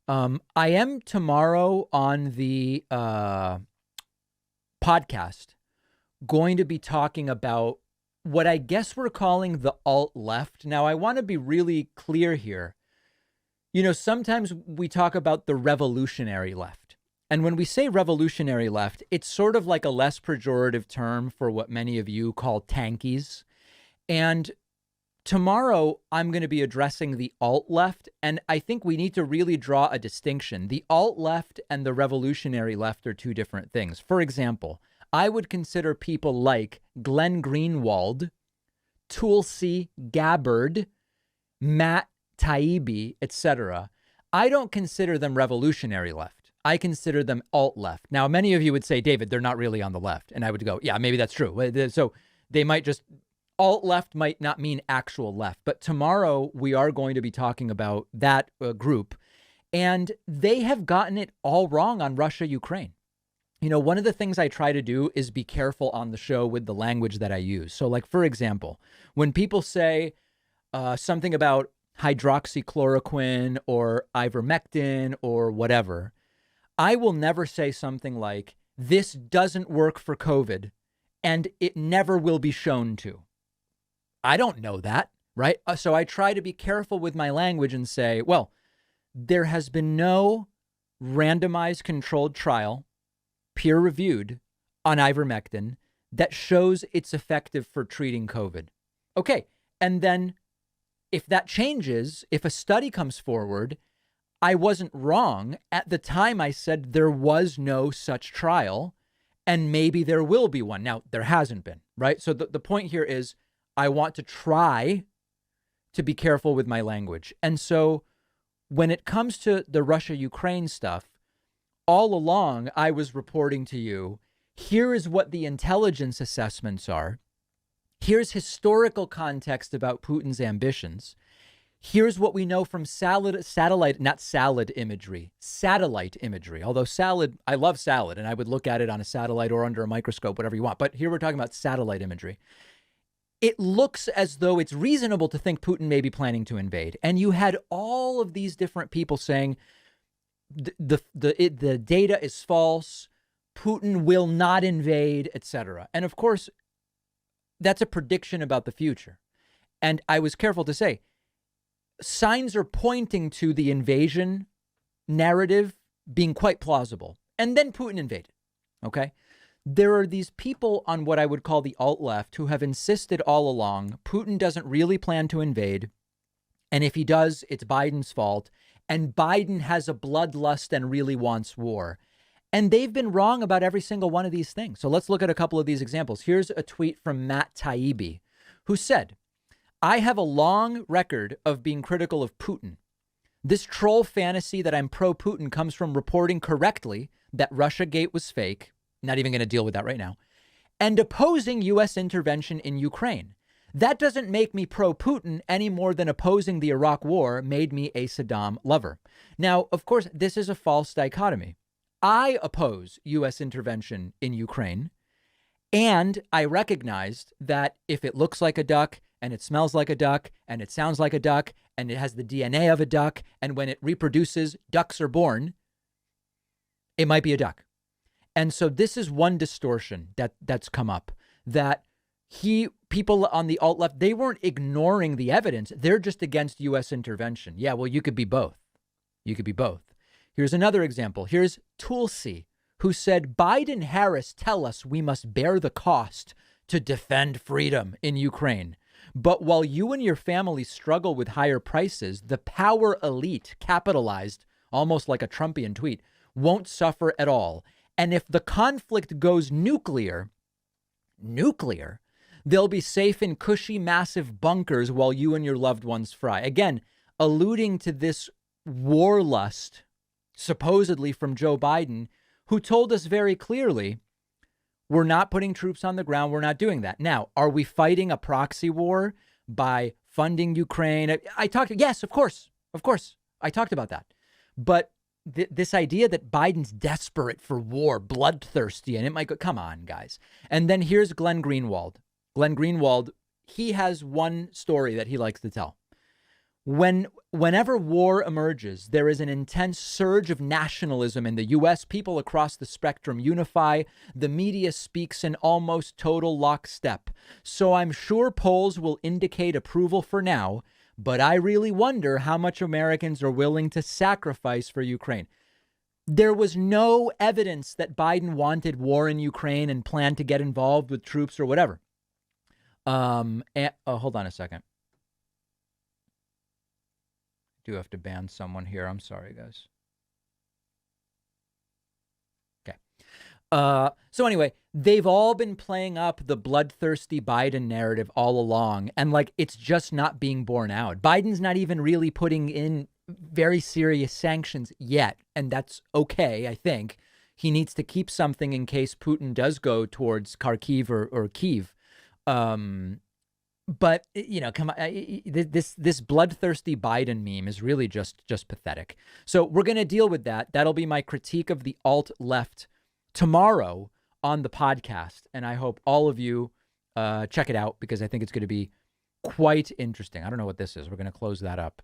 I am tomorrow on the podcast going to be talking about what I guess we're calling the alt left. Now, I want to be really clear here. You know, sometimes we talk about the revolutionary left. And when we say revolutionary left, it's sort of like a less pejorative term for what many of you call tankies. And tomorrow, I'm going to be addressing the alt left. And I think we need to really draw a distinction. The alt left and the revolutionary left are two different things. For example, I would consider people like Glenn Greenwald, Tulsi Gabbard, Matt Taibbi, etc. I don't consider them revolutionary left. I consider them alt left. Now, many of you would say, David, they're not really on the left. And I would go, yeah, maybe that's true. So they might just, alt left might not mean actual left. But tomorrow we are going to be talking about that group. And they have gotten it all wrong on Russia-Ukraine. You know, one of the things I try to do is be careful on the show with the language that I use. So like, for example, when people say something about hydroxychloroquine or ivermectin or whatever, I will never say something like, this doesn't work for COVID and it never will be shown to. I don't know that, right? So I try to be careful with my language and say, well, there has been no randomized controlled trial, peer-reviewed, on ivermectin that shows it's effective for treating COVID. Okay, and then if that changes, if a study comes forward, I wasn't wrong. At the time, I said there was no such trial, and maybe there will be one. Now, there hasn't been, right? So the point here is I want to try to be careful with my language. And so when it comes to the Russia-Ukraine stuff, all along, I was reporting to you, here is what the intelligence assessments are. Here's historical context about Putin's ambitions. Here's what we know from satellite imagery, although salad, I love salad and I would look at it on a satellite or under a microscope, whatever you want. But here we're talking about satellite imagery. It looks as though it's reasonable to think Putin may be planning to invade. And you had all of these different people saying the data is false. Putin will not invade, etc. And of course, that's a prediction about the future. And I was careful to say, signs are pointing to the invasion narrative being quite plausible. And then Putin invaded. Okay. There are these people on what I would call the alt left who have insisted all along Putin doesn't really plan to invade. And if he does, it's Biden's fault. And Biden has a bloodlust and really wants war. And they've been wrong about every single one of these things. So let's look at a couple of these examples. Here's a tweet from Matt Taibbi, who said, I have a long record of being critical of Putin. This troll fantasy that I'm pro-Putin comes from reporting correctly that Russiagate was fake. Not even going to deal with that right now. And opposing U.S. intervention in Ukraine. That doesn't make me pro-Putin any more than opposing the Iraq war made me a Saddam lover. Now, of course, this is a false dichotomy. I oppose U.S. intervention in Ukraine, and I recognized that if it looks like a duck and it smells like a duck and it sounds like a duck and it has the DNA of a duck, and when it reproduces, ducks are born, it might be a duck. And so this is one distortion that's come up, that people on the alt left, they weren't ignoring the evidence. They're just against U.S. intervention. Yeah, well, you could be both. You could be both. Here's another example. Here's Tulsi, who said, Biden-Harris tell us we must bear the cost to defend freedom in Ukraine. But while you and your family struggle with higher prices, the power elite, capitalized, almost like a Trumpian tweet, won't suffer at all. And if the conflict goes nuclear, they'll be safe in cushy, massive bunkers while you and your loved ones fry. Again, alluding to this war lust, supposedly from Joe Biden, who told us very clearly, we're not putting troops on the ground. We're not doing that. Now, are we fighting a proxy war by funding Ukraine? Yes, of course. I talked about that. But this idea that Biden's desperate for war, bloodthirsty, and it might go, come on, guys. And then here's Glenn Greenwald. Glenn Greenwald, he has one story that he likes to tell. Whenever war emerges, there is an intense surge of nationalism in the U.S. People across the spectrum unify. The media speaks in almost total lockstep. So I'm sure polls will indicate approval for now, but I really wonder how much Americans are willing to sacrifice for Ukraine. There was no evidence that Biden wanted war in Ukraine and planned to get involved with troops or whatever. Hold on a second. Do have to ban someone here. I'm sorry, guys. Okay. So anyway, they've all been playing up the bloodthirsty Biden narrative all along. And like, it's just not being borne out. Biden's not even really putting in very serious sanctions yet. And that's okay, I think. He needs to keep something in case Putin does go towards Kharkiv or Kyiv. But, you know, come on, this bloodthirsty Biden meme is really just pathetic. So we're going to deal with that. That'll be my critique of the alt left tomorrow on the podcast. And I hope all of you check it out because I think it's going to be quite interesting. I don't know what this is. We're going to close that up.